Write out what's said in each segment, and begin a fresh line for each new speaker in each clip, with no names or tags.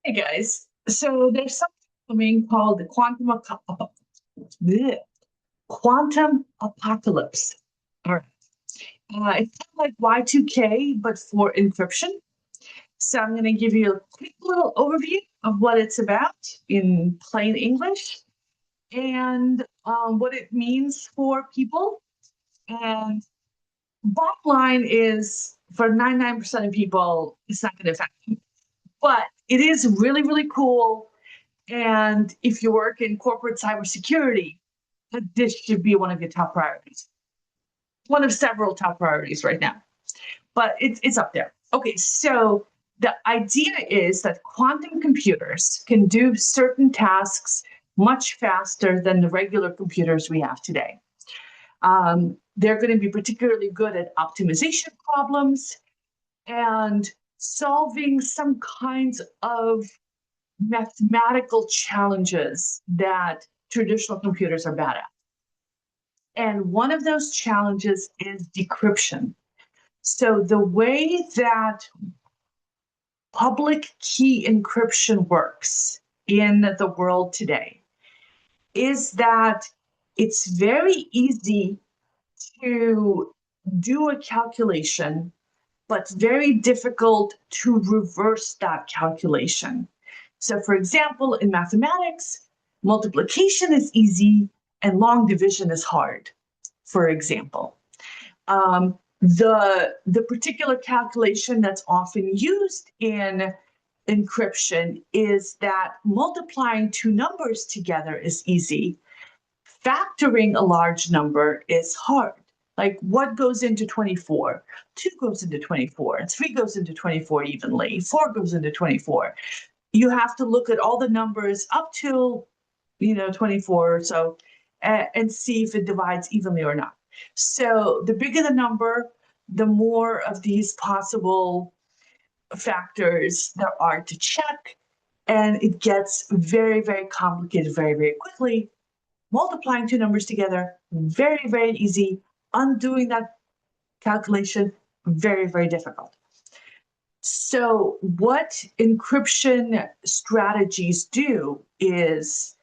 Hey guys, so there's something coming called the bleh, quantum apocalypse. All right. It's kind of like Y2K, but for encryption. So I'm going to give you a quick little overview of what it's about in plain English and what it means for people. And bottom line is for 99% of people, it's not going to affect them. But it is really, really cool. And if you work in corporate cybersecurity, this should be one of your top priorities. One of several top priorities right now, but it's up there. Okay, so the idea is that quantum computers can do certain tasks much faster than the regular computers we have today. They're going to be particularly good at optimization problems and solving some kinds of mathematical challenges that traditional computers are bad at. And one of those challenges is decryption. So the way that public key encryption works in the world today is that it's very easy to do a calculation, but very difficult to reverse that calculation. So, for example, in mathematics, multiplication is easy and long division is hard, for example. The particular calculation that's often used in encryption is that multiplying two numbers together is easy. Factoring a large number is hard. Like what goes into 24? 2 goes into 24, 3 goes into 24 evenly, 4 goes into 24. You have to look at all the numbers up to 24 or so and see if it divides evenly or not. So the bigger the number, the more of these possible factors there are to check, and it gets very, very complicated very, very quickly. Multiplying two numbers together, very, very easy. Undoing that calculation, very, very difficult. So what encryption strategies do is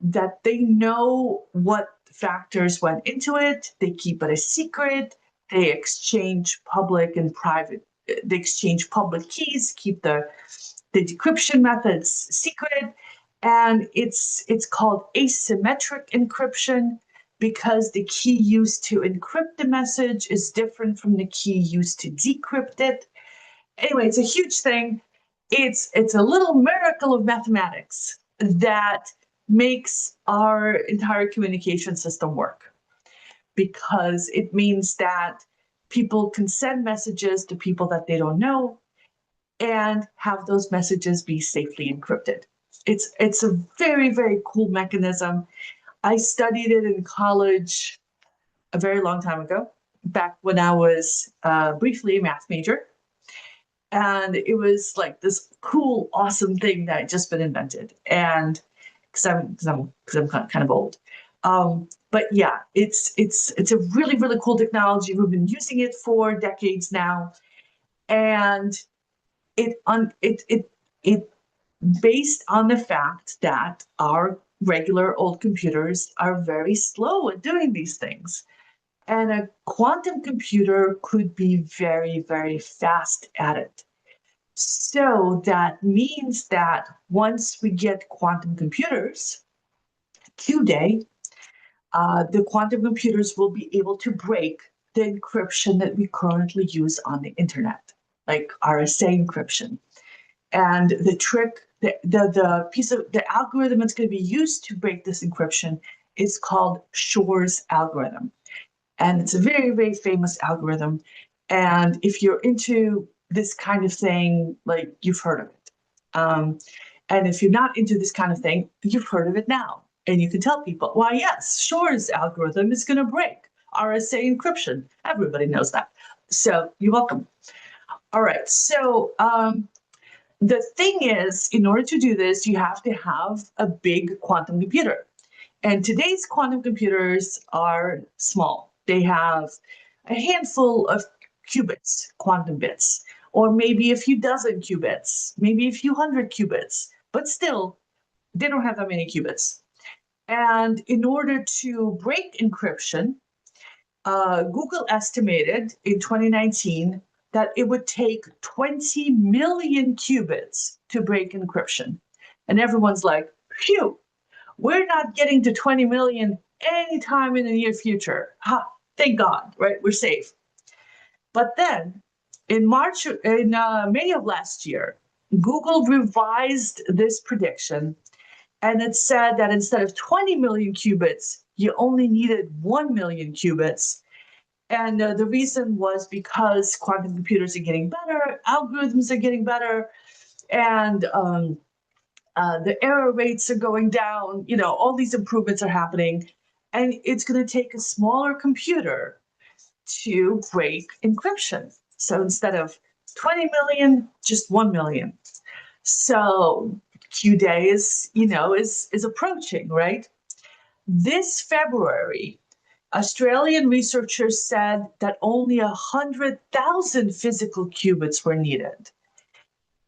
that they know what factors went into it, they keep it a secret, they exchange public and private, they exchange public keys, keep the decryption methods secret, and it's called asymmetric encryption because the key used to encrypt the message is different from the key used to decrypt it. Anyway, it's a huge thing. It's a little miracle of mathematics that makes our entire communication system work because it means that people can send messages to people that they don't know and have those messages be safely encrypted. It's a very, very cool mechanism. I studied it in college a very long time ago, back when I was briefly a math major. And it was like this cool, awesome thing that had just been invented. And because I'm kind of old. But yeah, it's a really, really cool technology. We've been using it for decades now. And it based on the fact that our regular old computers are very slow at doing these things. And a quantum computer could be very, very fast at it. So that means that once we get quantum computers, Q-Day, the quantum computers will be able to break the encryption that we currently use on the internet, like RSA encryption. And the trick, the piece of the algorithm that's going to be used to break this encryption is called Shor's algorithm. And it's a very, very famous algorithm. And if you're into this kind of thing, like you've heard of it. And if you're not into this kind of thing, you've heard of it now. And you can tell people, why, yes, Shor's algorithm is going to break RSA encryption. Everybody knows that. So you're welcome. All right. So the thing is, in order to do this, you have to have a big quantum computer. And today's quantum computers are small. They have a handful of qubits, quantum bits, or maybe a few dozen qubits, maybe a few hundred qubits, but still, they don't have that many qubits. And in order to break encryption, Google estimated in 2019 that it would take 20 million qubits to break encryption. And everyone's like, phew, we're not getting to 20 million anytime in the near future. Ha, thank God, right? We're safe. But then in May of last year, Google revised this prediction, and it said that instead of 20 million qubits, you only needed 1 million qubits. And the reason was because quantum computers are getting better, algorithms are getting better, and the error rates are going down. You know, all these improvements are happening, and it's going to take a smaller computer to break encryption. So instead of 20 million, just 1 million. So Q-Day is approaching, right? This February, Australian researchers said that only 100,000 physical qubits were needed.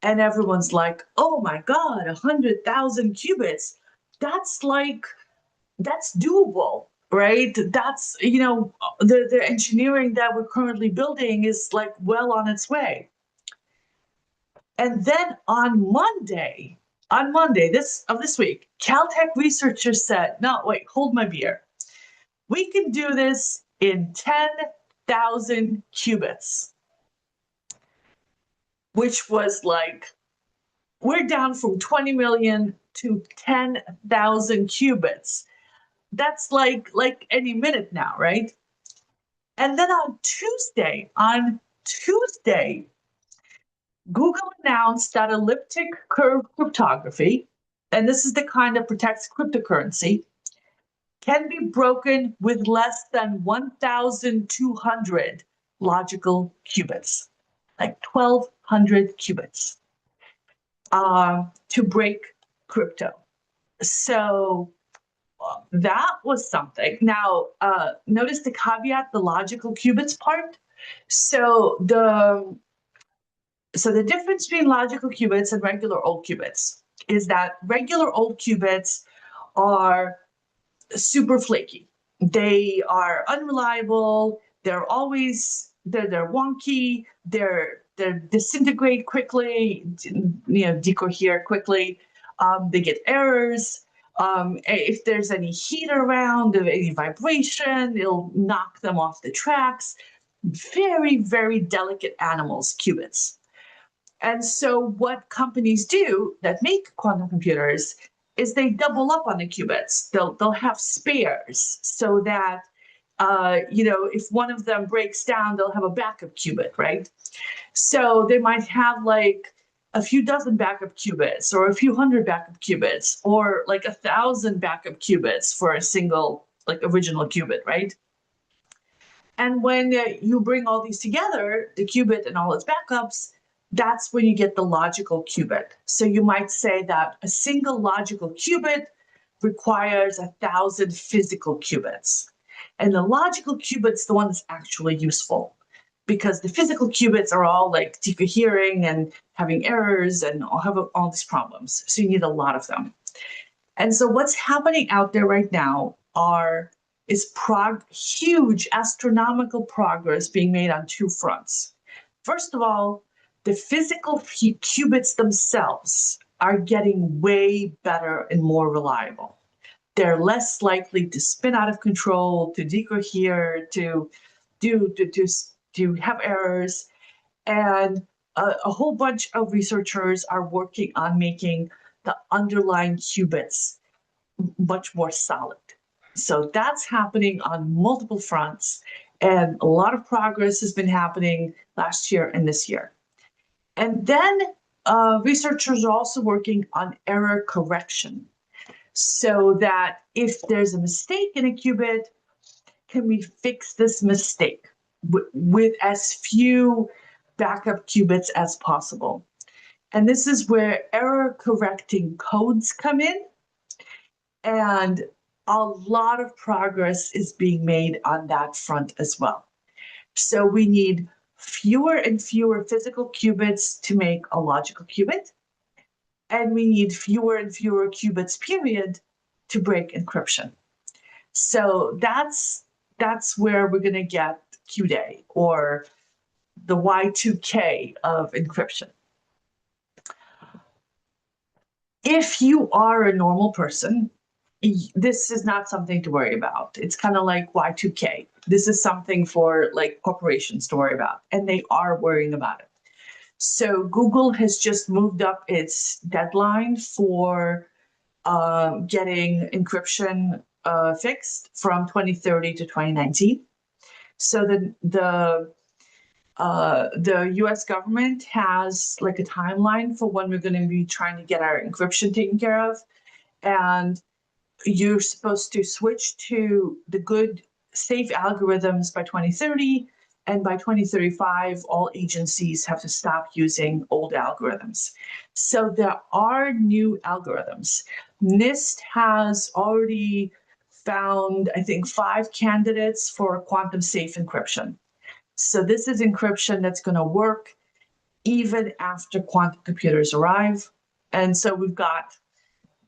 And everyone's like, oh my God, 100,000 qubits. That's doable, right? That's, the engineering that we're currently building is like well on its way. And then on Monday this week, Caltech researchers said, no, wait, hold my beer. We can do this in 10,000 qubits, which was like, we're down from 20 million to 10,000 qubits. That's like any minute now, right? And then on Tuesday, Google announced that elliptic curve cryptography, and this is the kind that protects cryptocurrency, can be broken with less than 1,200 logical qubits, like 1,200 qubits, to break crypto. So that was something. Now, notice the caveat, the logical qubits part. So the difference between logical qubits and regular old qubits is that regular old qubits are super flaky. They are unreliable. They're wonky. They disintegrate quickly, decohere quickly. They get errors. If there's any heat around, any vibration, it'll knock them off the tracks. Very, very delicate animals, qubits. And so what companies do that make quantum computers is they double up on the qubits. They'll have spares so that, if one of them breaks down, they'll have a backup qubit, right? So they might have like a few dozen backup qubits or a few hundred backup qubits or like 1,000 backup qubits for a single like original qubit, right? And when you bring all these together, the qubit and all its backups, that's when you get the logical qubit. So you might say that a single logical qubit requires 1,000 physical qubits. And the logical qubit's the one that's actually useful, because the physical qubits are all like decohering and having errors and have all these problems. So you need a lot of them. And so what's happening out there right now is huge astronomical progress being made on two fronts. First of all, the physical qubits themselves are getting way better and more reliable. They're less likely to spin out of control, to decohere, to have errors. And a whole bunch of researchers are working on making the underlying qubits much more solid. So that's happening on multiple fronts, and a lot of progress has been happening last year and this year. And then researchers are also working on error correction, so that if there's a mistake in a qubit, can we fix this mistake with as few backup qubits as possible? And this is where error correcting codes come in. And a lot of progress is being made on that front as well. So we need fewer and fewer physical qubits to make a logical qubit, and we need fewer and fewer qubits, period, to break encryption. So that's where we're going to get Q-Day, or the Y2K of encryption. If you are a normal person, this is not something to worry about. It's kind of like Y2K. This is something for like corporations to worry about, and they are worrying about it. So Google has just moved up its deadline for getting encryption fixed from 2030 to 2019. So the US government has like a timeline for when we're going to be trying to get our encryption taken care of. And you're supposed to switch to the good, safe algorithms by 2030. And by 2035, all agencies have to stop using old algorithms. So there are new algorithms. NIST has already found, I think, 5 candidates for quantum safe encryption. So this is encryption that's going to work even after quantum computers arrive. And so we've got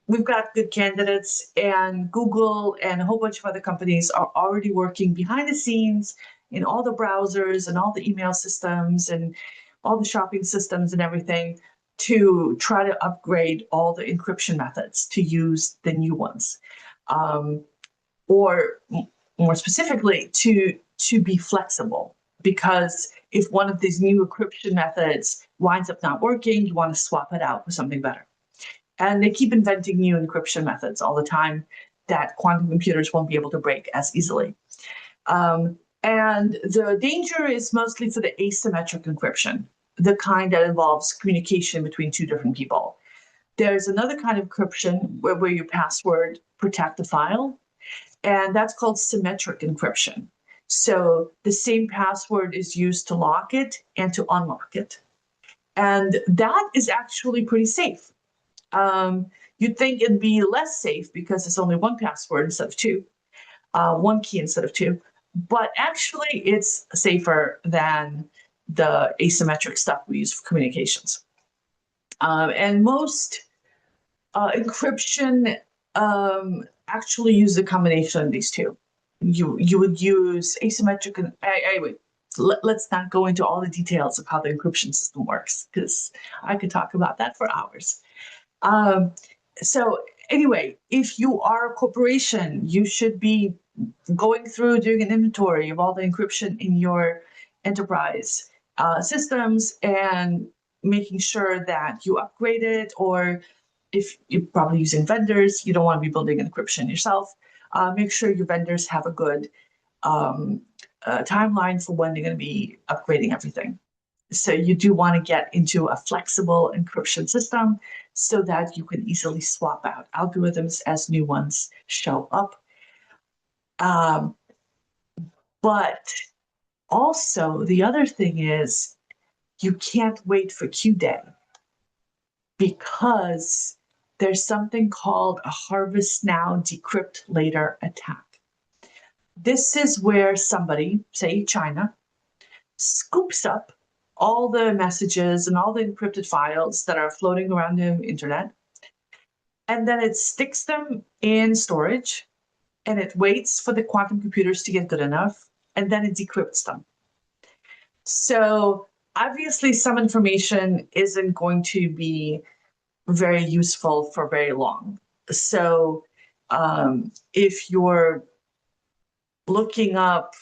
good candidates, and Google and a whole bunch of other companies are already working behind the scenes in all the browsers and all the email systems and all the shopping systems and everything to try to upgrade all the encryption methods to use the new ones. Or more specifically, to be flexible. Because if one of these new encryption methods winds up not working, you want to swap it out with something better. And they keep inventing new encryption methods all the time that quantum computers won't be able to break as easily. And the danger is mostly for the asymmetric encryption, the kind that involves communication between 2 different people. There's another kind of encryption where your password protect the file, and that's called symmetric encryption. So the same password is used to lock it and to unlock it. And that is actually pretty safe. You'd think it'd be less safe because it's only 1 password instead of 2, 1 key instead of 2. But actually, it's safer than the asymmetric stuff we use for communications. And most encryption actually use a combination of these 2. You would use asymmetric, and anyway, let's not go into all the details of how the encryption system works, because I could talk about that for hours. So anyway, if you are a corporation, you should be going through, doing an inventory of all the encryption in your enterprise systems and making sure that you upgrade it, or if you're probably using vendors, you don't want to be building encryption yourself, make sure your vendors have a good timeline for when they're going to be upgrading everything. So you do want to get into a flexible encryption system so that you can easily swap out algorithms as new ones show up. But also, the other thing is you can't wait for Q-Day, because there's something called a harvest now, decrypt later attack. This is where somebody, say China, scoops up all the messages and all the encrypted files that are floating around the internet, and then it sticks them in storage, and it waits for the quantum computers to get good enough, and then it decrypts them. So obviously some information isn't going to be very useful for very long. So if you're looking up,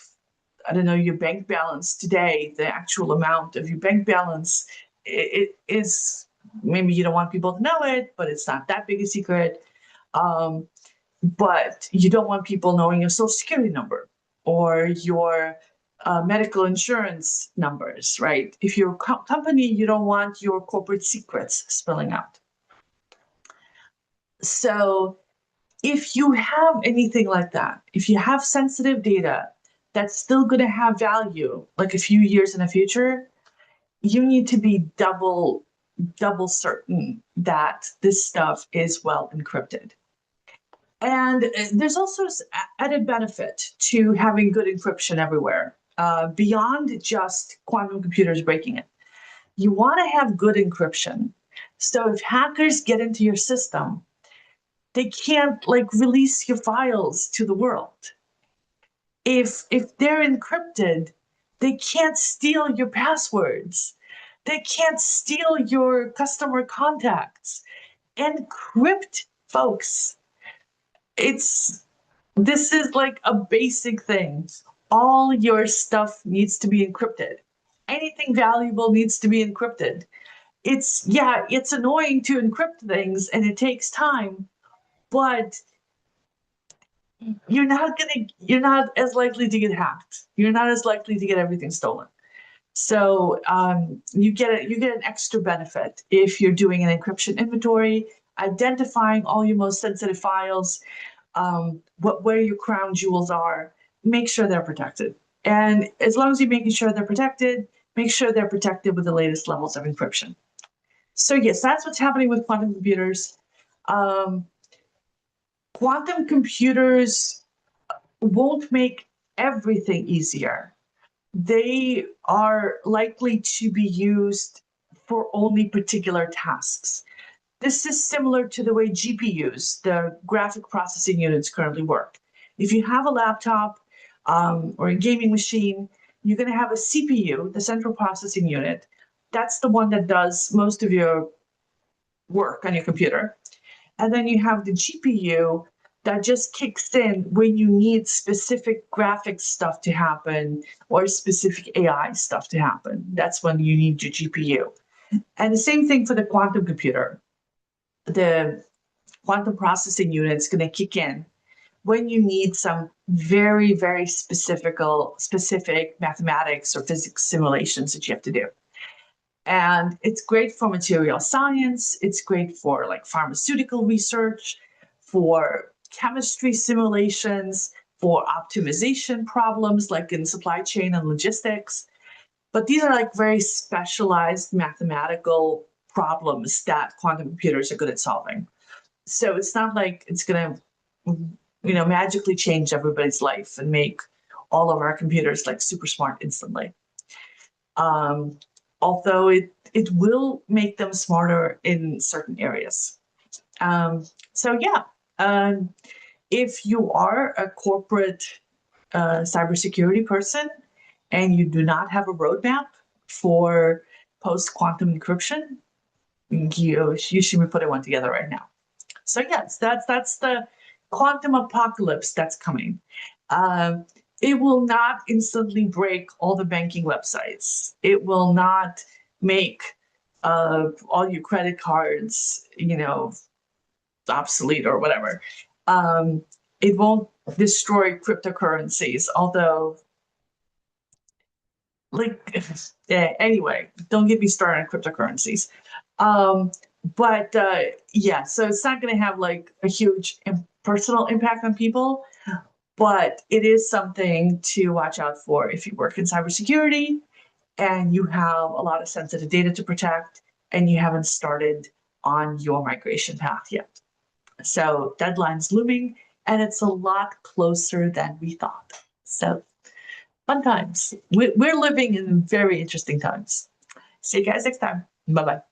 I don't know, your bank balance today, the actual amount of your bank balance, it is, maybe you don't want people to know it, but it's not that big a secret. But you don't want people knowing your social security number or your medical insurance numbers, right? If you're a company, you don't want your corporate secrets spilling out. So if you have anything like that, if you have sensitive data that's still going to have value, like a few years in the future, you need to be double certain that this stuff is well encrypted. And there's also added benefit to having good encryption everywhere. beyond just quantum computers breaking it. You want to have good encryption. So if hackers get into your system, they can't like release your files to the world. If they're encrypted, they can't steal your passwords. They can't steal your customer contacts. Encrypt, folks. This is like a basic thing. All your stuff needs to be encrypted. Anything valuable needs to be encrypted. It's annoying to encrypt things and it takes time, but you're not as likely to get hacked. You're not as likely to get everything stolen. So you get an extra benefit if you're doing an encryption inventory, identifying all your most sensitive files, where your crown jewels are. Make sure they're protected. And as long as you're making sure they're protected, make sure they're protected with the latest levels of encryption. So yes, that's what's happening with quantum computers. Quantum computers won't make everything easier. They are likely to be used for only particular tasks. This is similar to the way GPUs, the graphic processing units, currently work. If you have a laptop or a gaming machine, you're going to have a CPU, the central processing unit. That's the one that does most of your work on your computer. And then you have the GPU that just kicks in when you need specific graphics stuff to happen or specific AI stuff to happen. That's when you need your GPU. And the same thing for the quantum computer. The quantum processing unit is going to kick in when you need some very, very specific mathematics or physics simulations that you have to do. And it's great for material science. It's great for like pharmaceutical research, for chemistry simulations, for optimization problems like in supply chain and logistics. But these are like very specialized mathematical problems that quantum computers are good at solving. So it's not like it's going to, magically change everybody's life and make all of our computers like super smart instantly. Although it will make them smarter in certain areas. If you are a corporate cybersecurity person and you do not have a roadmap for post-quantum encryption, you should be putting one together right now. So yes, that's the quantum apocalypse that's coming. It will not instantly break all the banking websites. It will not make all your credit cards, obsolete or whatever. It won't destroy cryptocurrencies, although, anyway, don't get me started on cryptocurrencies. So it's not going to have like a huge personal impact on people, but it is something to watch out for if you work in cybersecurity and you have a lot of sensitive data to protect and you haven't started on your migration path yet. So deadline's looming and it's a lot closer than we thought. So fun times. We're living in very interesting times. See you guys next time. Bye-bye.